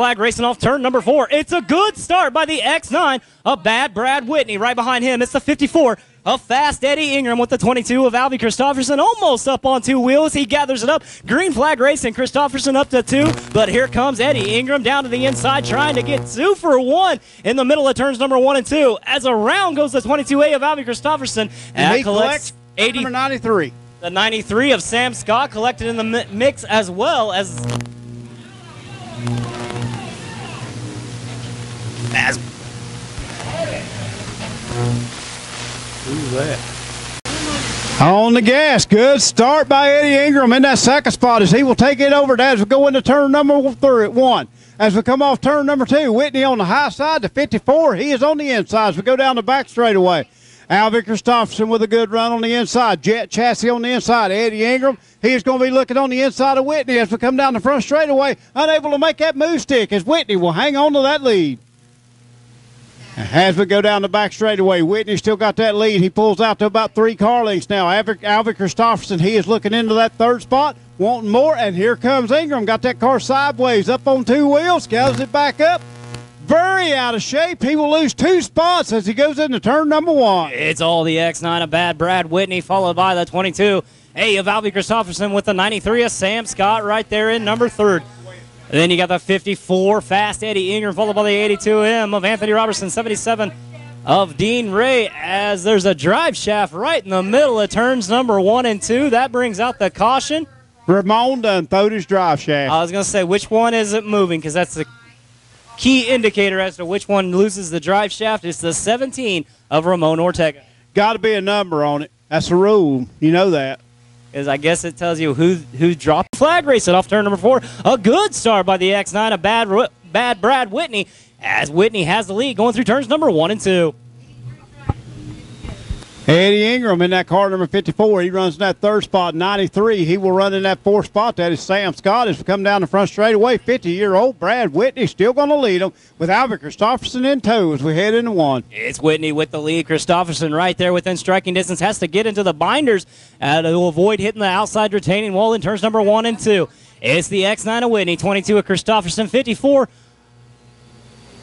flag racing off turn number 4. It's a good start by the X9 of Bad Brad Whitney. Right behind him, it's the 54 of Fast Eddie Ingram with the 22 of Albie Christopherson, almost up on 2 wheels. He gathers it up. Green flag racing, Christopherson up to 2, but here comes Eddie Ingram down to the inside trying to get 2 for 1 in the middle of turns number 1 and 2. As around goes the 22A of Albie Christopherson. And he collects number 93. The 93 of Sam Scott collected in the mix as well as who's that? On the gas. Good start by Eddie Ingram in that second spot as he will take it over as we go into turn number 1. As we come off turn number 2, Whitney on the high side, the 54. He is on the inside as we go down the back straightaway. Albie Christopherson with a good run on the inside. Jet Chassis on the inside. Eddie Ingram, he is going to be looking on the inside of Whitney as we come down the front straightaway, unable to make that move stick as Whitney will hang on to that lead. As we go down the back straightaway, Whitney still got that lead. He pulls out to about 3 car lengths now. Albie Christopherson, he is looking into that third spot, wanting more, and here comes Ingram. Got that car sideways, up on 2 wheels, gathers it back up. Very out of shape. He will lose 2 spots as he goes into turn number 1. It's all the X9 of Bad Brad Whitney, followed by the 22A of Albie Christopherson with the 93 of Sam Scott right there in number 3. And then you got the 54 Fast Eddie Ingram, followed by the 82M of Anthony Robertson, 77 of Dean Ray, as there's a drive shaft right in the middle of turns number 1 and 2. That brings out the caution. Ramon done throwed his drive shaft. I was going to say, which one is it moving? Because that's the key indicator as to which one loses the drive shaft. It's the 17 of Ramon Ortega. Got to be a number on it. That's a rule. You know that. Is I guess it tells you who dropped the flag racing off turn number 4. A good start by the X9 of Bad Brad Whitney, as Whitney has the lead going through turns number 1 and 2. Eddie Ingram in that car number 54. He runs in that third spot, 93. He will run in that fourth spot. That is Sam Scott as we come down the front straightaway. 50-year-old Brad Whitney still going to lead them with Albie Christopherson in tow as we head into 1. It's Whitney with the lead. Christopherson right there within striking distance. Has to get into the binders to avoid hitting the outside retaining wall in turns number 1 and 2. It's the X9 of Whitney, 22 of Christopherson, 54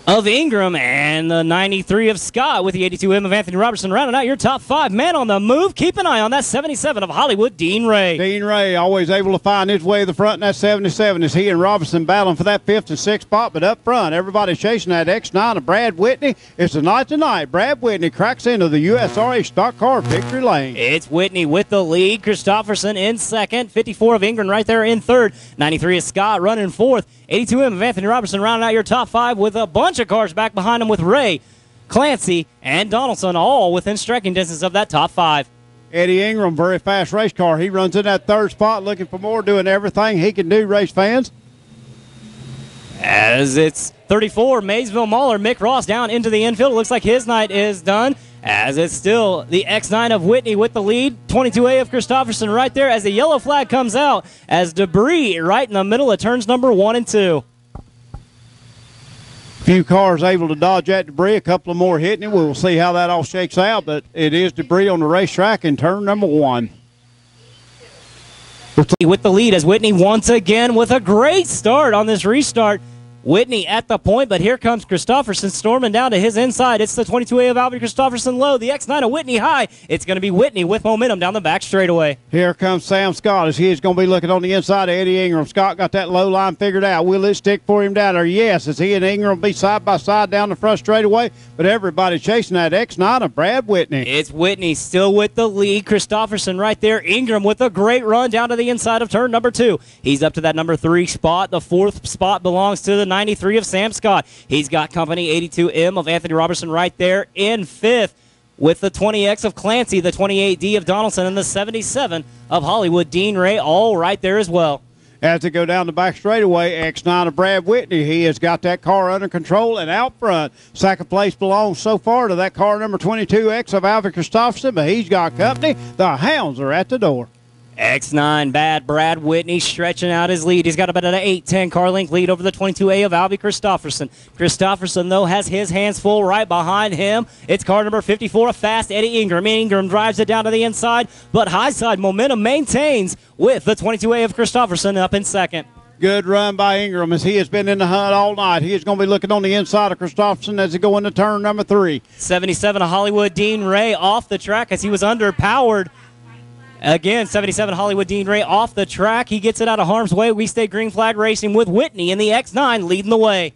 of Ingram, and the 93 of Scott with the 82M of Anthony Robertson rounding out your top 5. Man on the move. Keep an eye on that 77 of Hollywood, Dean Ray. Dean Ray always able to find his way to the front in that 77 as he and Robertson battling for that 5th and 6th spot. But up front, everybody chasing that X9 of Brad Whitney. It's the night tonight. Brad Whitney cracks into the USRA stock car victory lane. It's Whitney with the lead. Christopherson in 2nd. 54 of Ingram right there in 3rd. 93 of Scott running 4th. 82M of Anthony Robertson rounding out your top 5 with a bunch of cars back behind him with Ray, Clancy, and Donaldson all within striking distance of that top 5. Eddie Ingram, very fast race car. He runs in that 3rd spot looking for more, doing everything he can do, race fans. As it's 34, Maysville Mauler, Mick Ross down into the infield. It looks like his night is done. As it's still the X9 of Whitney with the lead. 22A of Christopherson right there as the yellow flag comes out as debris right in the middle of turns number 1 and 2. Few cars able to dodge that debris. A couple of more hitting it. We'll see how that all shakes out, but it is debris on the racetrack in turn number 1. With the lead as Whitney once again with a great start on this restart. Whitney at the point, but here comes Christopherson storming down to his inside. It's the 22A of Albie Christopherson low, the X9 of Whitney high. It's going to be Whitney with momentum down the back straightaway. Here comes Sam Scott as he is going to be looking on the inside of Eddie Ingram. Scott got that low line figured out. Will it stick for him down there? Yes, as he and Ingram be side by side down the front straightaway, but everybody chasing that X9 of Brad Whitney. It's Whitney still with the lead. Christopherson right there. Ingram with a great run down to the inside of turn number 2. He's up to that number 3 spot. The 4th spot belongs to the 93 of Sam Scott. He's got company 82M of Anthony Robertson right there in 5th with the 20X of Clancy, the 28D of Donaldson, and the 77 of Hollywood, Dean Ray, all right there as well. As they go down the back straightaway, X9 of Brad Whitney, he has got that car under control and out front. Second place belongs so far to that car number 22X of Albie Christopherson, but he's got company. The hounds are at the door. X9 Bad Brad Whitney stretching out his lead. He's got about an 8-10 car length lead over the 22A of Albie Christopherson. Christopherson, though, has his hands full right behind him. It's car number 54, a fast Eddie Ingram. Ingram drives it down to the inside, but high side momentum maintains with the 22A of Christopherson up in 2nd. Good run by Ingram as he has been in the hunt all night. He is going to be looking on the inside of Christopherson as he go into turn number 3. 77 Hollywood Dean Ray off the track as he was underpowered. Again, 77 Hollywood Dean Ray off the track. He gets it out of harm's way. We stay green flag racing with Whitney in the X9 leading the way.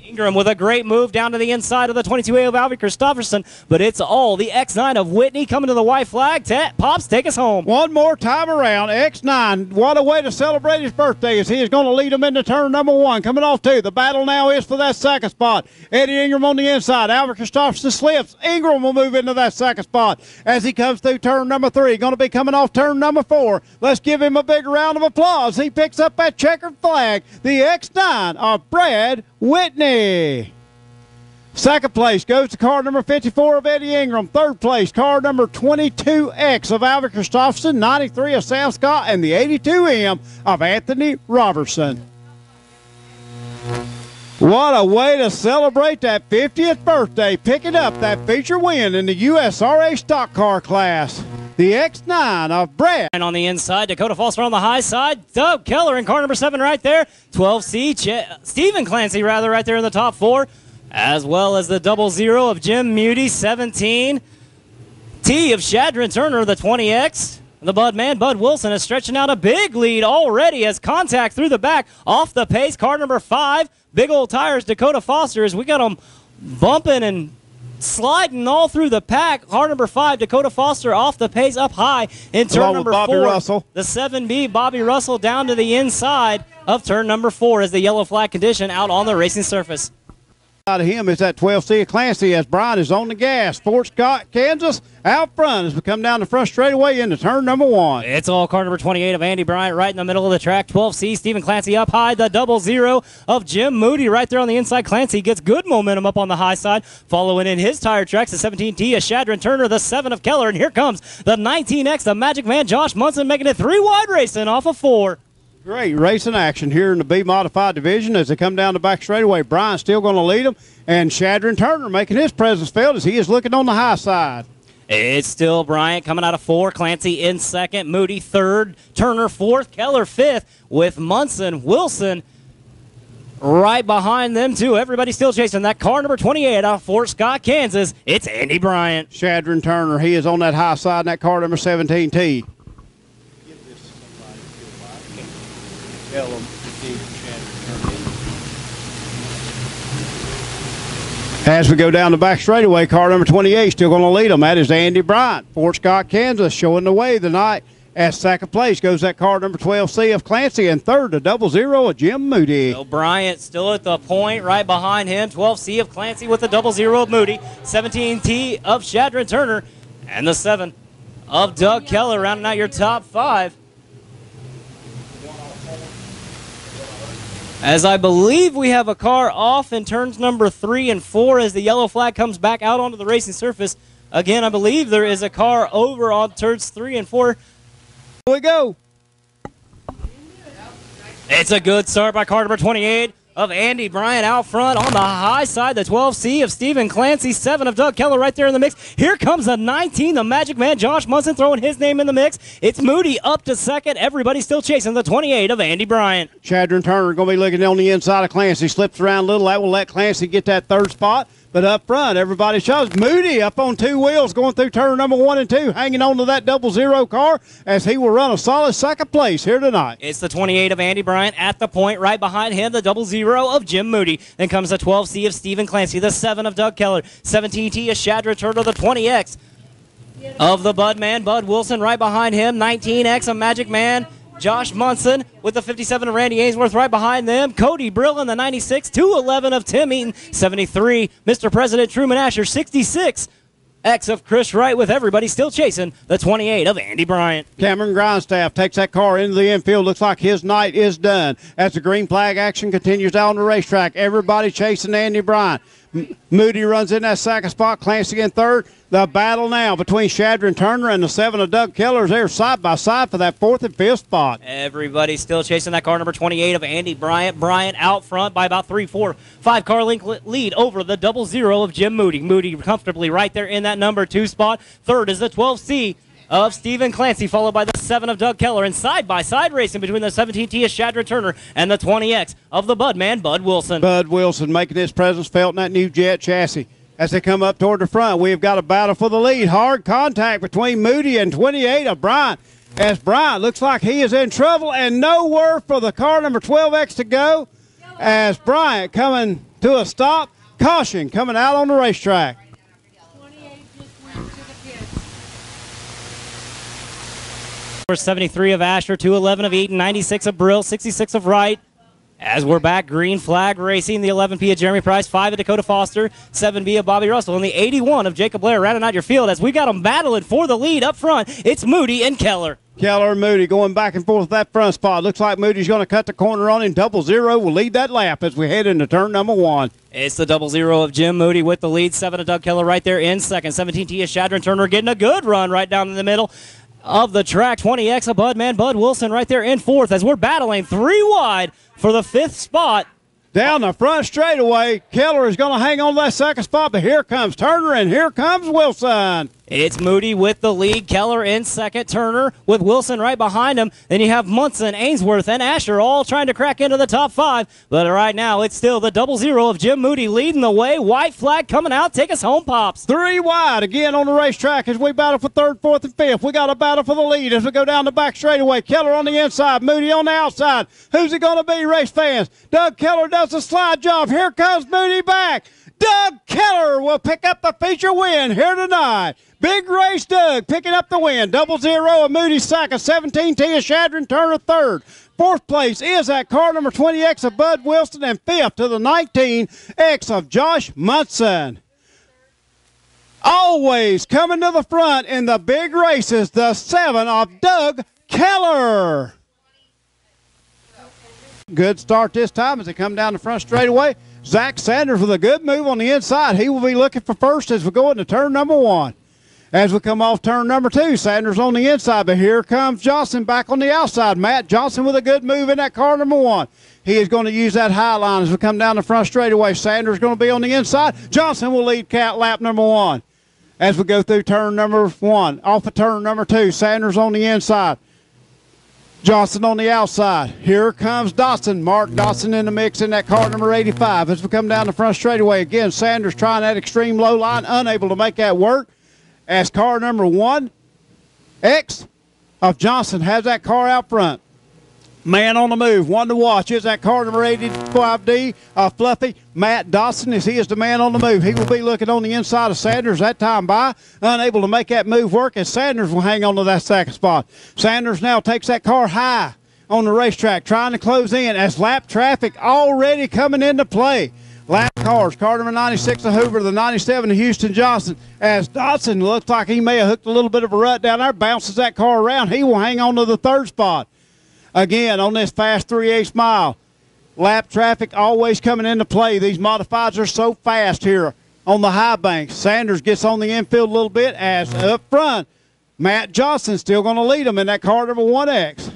Ingram with a great move down to the inside of the 22A of Albie Christopherson, but it's all the X9 of Whitney coming to the white flag. Pops, take us home. One more time around. X9, what a way to celebrate his birthday as he is going to lead him into turn number 1. Coming off 2. The battle now is for that second spot. Eddie Ingram on the inside. Albie Christopherson slips. Ingram will move into that second spot as he comes through turn number 3. Going to be coming off turn number 4. Let's give him a big round of applause. He picks up that checkered flag. The X9 of Brad Whitney. Second place goes to car number 54 of Eddie Ingram. Third place, car number 22X of Albert Christopherson, 93 of Sam Scott, and the 82M of Anthony Robertson. What a way to celebrate that 50th birthday, picking up that feature win in the USRA stock car class. The X9 of Brad. And on the inside, Dakota Foster on the high side. Doug Keller in car number 7 right there. 12C, Stephen Clancy rather right there in the top 4. As well as the 00 of Jim Muty, 17. T of Shadron Turner, the 20X. The Bud man, Bud Wilson, is stretching out a big lead already as contact through the back. Off the pace, car number 5. Big old tires, Dakota Foster, as we got them bumping and sliding all through the pack. Car number 5, Dakota Foster off the pace up high in turn number 4. Russell. The 7B, Bobby Russell, down to the inside of turn number 4 as the yellow flag condition out on the racing surface. Out of him is that 12C of Clancy as Brian is on the gas. Fort Scott, Kansas, out front as we come down the front straightaway into turn number 1. It's all car number 28 of Andy Bryant right in the middle of the track. 12C, Stephen Clancy up high. The 00 of Jim Moody right there on the inside. Clancy gets good momentum up on the high side. Following in his tire tracks, the 17T of Shadron Turner, the 7 of Keller. And here comes the 19X, the Magic Man, Josh Munson, making it 3 wide racing off of 4. Great racing action here in the B-modified division as they come down the back straightaway. Brian's still going to lead them, and Shadron Turner making his presence felt as he is looking on the high side. It's still Bryant coming out of 4, Clancy in 2nd, Moody 3rd, Turner 4th, Keller 5th, with Munson, Wilson right behind them too. Everybody still chasing that car number 28 out of Fort Scott, Kansas. It's Andy Bryant. Shadron Turner, he is on that high side in that car number 17T. As we go down the back straightaway, car number 28 still going to lead them. That is Andy Bryant, Fort Scott, Kansas, showing the way tonight. At second place goes that car number 12C of Clancy, and third, the 00 of Jim Moody. So Bryant still at the point right behind him. 12C of Clancy with the 00 of Moody. 17T of Shadron Turner, and the 7 of Doug Keller rounding out your top 5. As I believe we have a car off in turns number 3 and 4 as the yellow flag comes back out onto the racing surface. Again, I believe there is a car over on turns 3 and 4. Here we go. It's a good start by car number 28 of Andy Bryant out front on the high side. The 12C of Stephen Clancy, 7 of Doug Keller right there in the mix. Here comes the 19, the Magic Man, Josh Munson throwing his name in the mix. It's Moody up to 2nd. Everybody still chasing the 28 of Andy Bryant. Shadron Turner going to be looking on the inside of Clancy. Slips around a little. That will let Clancy get that 3rd spot. But up front, everybody shows Moody up on 2 wheels going through turn number 1 and 2, hanging on to that 00 car as he will run a solid 2nd place here tonight. It's the 28 of Andy Bryant at the point. Right behind him, the 00 of Jim Moody. Then comes the 12C of Stephen Clancy, the 7 of Doug Keller, 17T of Shadron Turner, the 20X of the Bud Man, Bud Wilson right behind him, 19X of Magic Man, Josh Munson with the 57 of Randy Ainsworth right behind them. Cody Brill in the 96, 211 of Tim Eaton, 73, Mr. President Truman Asher, 66, X of Chris Wright with everybody still chasing the 28 of Andy Bryant. Cameron Grindstaff takes that car into the infield. Looks like his night is done. As the green flag action continues out on the racetrack, everybody chasing Andy Bryant. Moody runs in that 2nd spot, Clancy in 3rd. The battle now between Shadron Turner and the 7 of Doug Keller is there side by side for that 4th and 5th spot. Everybody still chasing that car number 28 of Andy Bryant. Bryant out front by about 3, 4, 5 car length lead over the 00 of Jim Moody. Moody comfortably right there in that number 2 spot. 3rd is the 12C of Stephen Clancy, followed by the 7 of Doug Keller, and side-by-side racing between the 17T of Shadra Turner and the 20X of the Budman, Bud Wilson. Bud Wilson making his presence felt in that new jet chassis. As they come up toward the front, we've got a battle for the lead. Hard contact between Moody and 28 of Bryant. As Bryant looks like he is in trouble, and nowhere for the car number 12X to go. As Bryant coming to a stop. Caution coming out on the racetrack. 28 just went to the pits. 73 of Asher, 211 of Eaton, 96 of Brill, 66 of Wright. As we're back, green flag racing, the 11P of Jeremy Price, 5 of Dakota Foster, 7B of Bobby Russell, and the 81 of Jacob Blair rounding out your field. As we got them battling for the lead up front, it's Moody and Keller. Keller and Moody going back and forth with that front spot. Looks like Moody's going to cut the corner on him. 00 will lead that lap as we head into turn number 1. It's the 00 of Jim Moody with the lead. 7 of Doug Keller right there in second. 17T of Shadron Turner getting a good run right down in the middle of the track. 20X of Budman, Bud Wilson right there in fourth as we're battling 3 wide for the 5th spot. Down the front straightaway, Keller is going to hang on to that second spot, but here comes Turner and here comes Wilson. It's Moody with the lead, Keller in second, Turner with Wilson right behind him. Then you have Munson, Ainsworth, and Asher all trying to crack into the top 5. But right now, it's still the 00 of Jim Moody leading the way. White flag coming out. Take us home, Pops. 3 wide again on the racetrack as we battle for 3rd, 4th, and 5th. We got a battle for the lead as we go down the back straightaway. Keller on the inside, Moody on the outside. Who's it going to be, race fans? Doug Keller does the slide job. Here comes Moody back. Doug Keller will pick up the feature win here tonight. Big race, Doug picking up the win. 00 of Moody second, 17T of Shadron Turner third. 4th place is at car number 20X of Bud Wilson, and 5th to the 19X of Josh Munson. Always coming to the front in the big races, the 7 of Doug Keller. Good start this time as they come down the front straightaway. Zach Sanders with a good move on the inside. He will be looking for first as we go into turn number 1. As we come off turn number 2, Sanders on the inside, but here comes Johnson back on the outside. Matt Johnson with a good move in that car number 1. He is going to use that high line as we come down the front straightaway. Sanders going to be on the inside. Johnson will lead cat lap number 1. As we go through turn number 1, off of turn number 2, Sanders on the inside. Johnson on the outside. Here comes Dotson. Mark Dotson in the mix in that car number 85. As we come down the front straightaway, again, Sanders trying that extreme low line, unable to make that work. As car number 1, X of Johnson has that car out front. Man on the move, one to watch is that car number 85D of Fluffy. Matt Dawson, as he is the man on the move. He will be looking on the inside of Sanders that time by, unable to make that move work, as Sanders will hang on to that second spot. Sanders now takes that car high on the racetrack, trying to close in as lap traffic already coming into play. Lap cars, car number 96 of Hoover, the 97 of Houston Johnson. As Dotson looks like he may have hooked a little bit of a rut down there, bounces that car around. He will hang on to the 3rd spot. Again, on this fast 3/8 mile, lap traffic always coming into play. These modifieds are so fast here on the high banks. Sanders gets on the infield a little bit as up front, Matt Johnson still going to lead them in that car number 1X.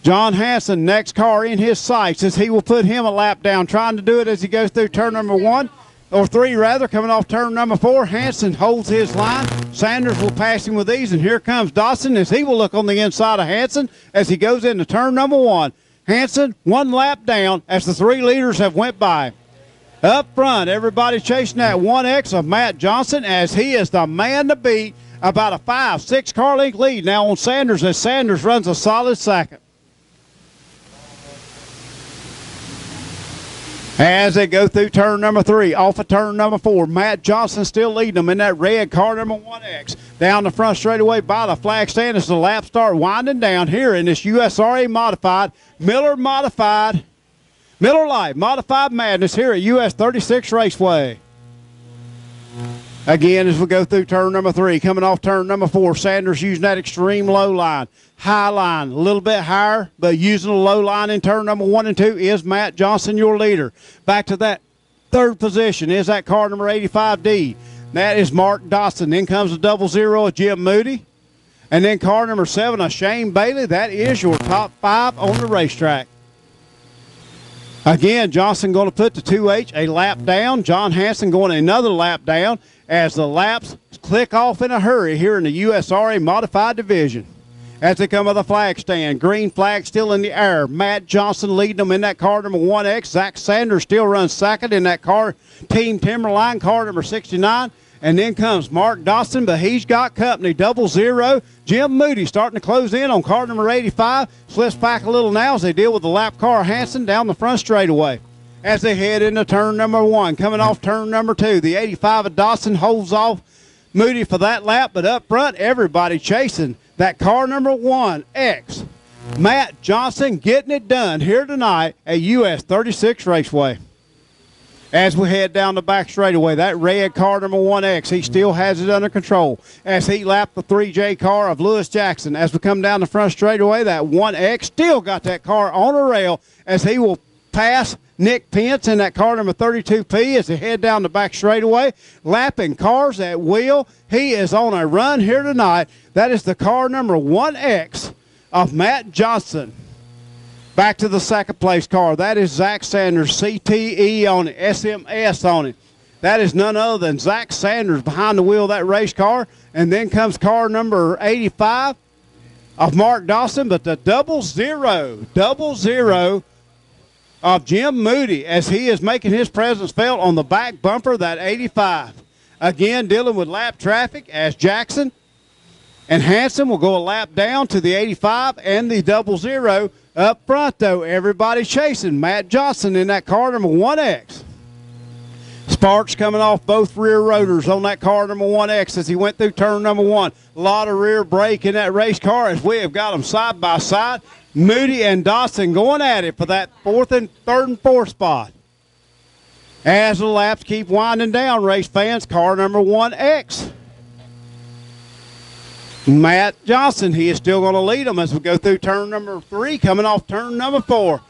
John Hanson, next car in his sights, as he will put him a lap down, trying to do it as he goes through turn number 1, or 3 rather, coming off turn number 4. Hanson holds his line. Sanders will pass him with ease, and here comes Dawson as he will look on the inside of Hanson as he goes into turn number 1. Hanson 1 lap down as the 3 leaders have went by. Up front, everybody chasing that 1X of Matt Johnson as he is the man to beat. About a 5-6 car length lead now on Sanders as Sanders runs a solid second. As they go through turn number 3, off of turn number 4, Matt Johnson still leading them in that red car number 1X. Down the front straightaway by the flag stand as the laps start winding down here in this USRA modified, Miller Light Modified Madness here at US 36 Raceway. Again, as we go through turn number 3, coming off turn number 4, Sanders using that extreme low line. High line, a little bit higher, but using a low line in turn number 1 and 2 is Matt Johnson, your leader. Back to that 3rd position is that car number 85D. That is Mark Dawson. Then comes the 00 of Jim Moody. And then car number 7 of Shane Bailey. That is your top 5 on the racetrack. Again, Johnson going to put the 2H a lap down. John Hanson going another lap down as the laps click off in a hurry here in the USRA Modified Division. As they come to the flag stand, green flag still in the air. Matt Johnson leading them in that car number 1X. Zach Sanders still runs second in that car, Team Timberline, car number 69. And then comes Mark Dawson, but he's got company, 00. Jim Moody starting to close in on car number 85. Slips back a little now as they deal with the lap car Hanson down the front straightaway. As they head into turn number 1, coming off turn number 2, the 85 of Dawson holds off Moody for that lap, but up front, everybody chasing that car number 1X. Matt Johnson getting it done here tonight at US 36 Raceway. As we head down the back straightaway, that red car number 1X, he still has it under control as he lapped the 3J car of Lewis Jackson. As we come down the front straightaway, that 1X still got that car on a rail as he will pass Nick Pence in that car number 32P as they head down the back straightaway. Lapping cars at will. He is on a run here tonight. That is the car number 1X of Matt Johnson. Back to the second place car. That is Zach Sanders, CTE on it, SMS on it. That is none other than Zach Sanders behind the wheel of that race car. And then comes car number 85 of Mark Dawson, but the 00 of Jim Moody as he is making his presence felt on the back bumper, that 85. Again, dealing with lap traffic as Jackson and Hanson will go a lap down to the 85 and the 00. Up front, though, everybody chasing Matt Johnson in that car number 1X. Sparks coming off both rear rotors on that car number 1X as he went through turn number 1. A lot of rear brake in that race car as we have got them side by side. Moody and Dawson going at it for that third and fourth spot. As the laps keep winding down, race fans, car number 1X. Matt Johnson, he is still going to lead them as we go through turn number 3, coming off turn number 4.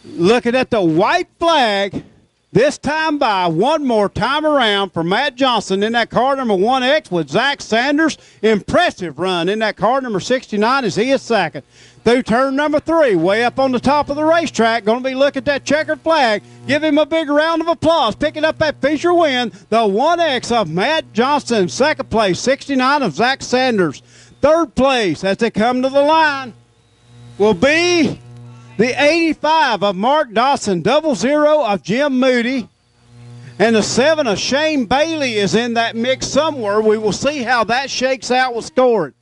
Looking at the white flag, this time by one more time around for Matt Johnson in that car number 1X with Zach Sanders. Impressive run in that car number 69 as he is second. Through turn number 3, way up on the top of the racetrack, going to be looking at that checkered flag. Give him a big round of applause. Picking up that feature win, the 1X of Matt Johnson. Second place, 69 of Zach Sanders. Third place, as they come to the line, will be the 85 of Mark Dawson, 00 of Jim Moody. And the 7 of Shane Bailey is in that mix somewhere. We will see how that shakes out with scoring.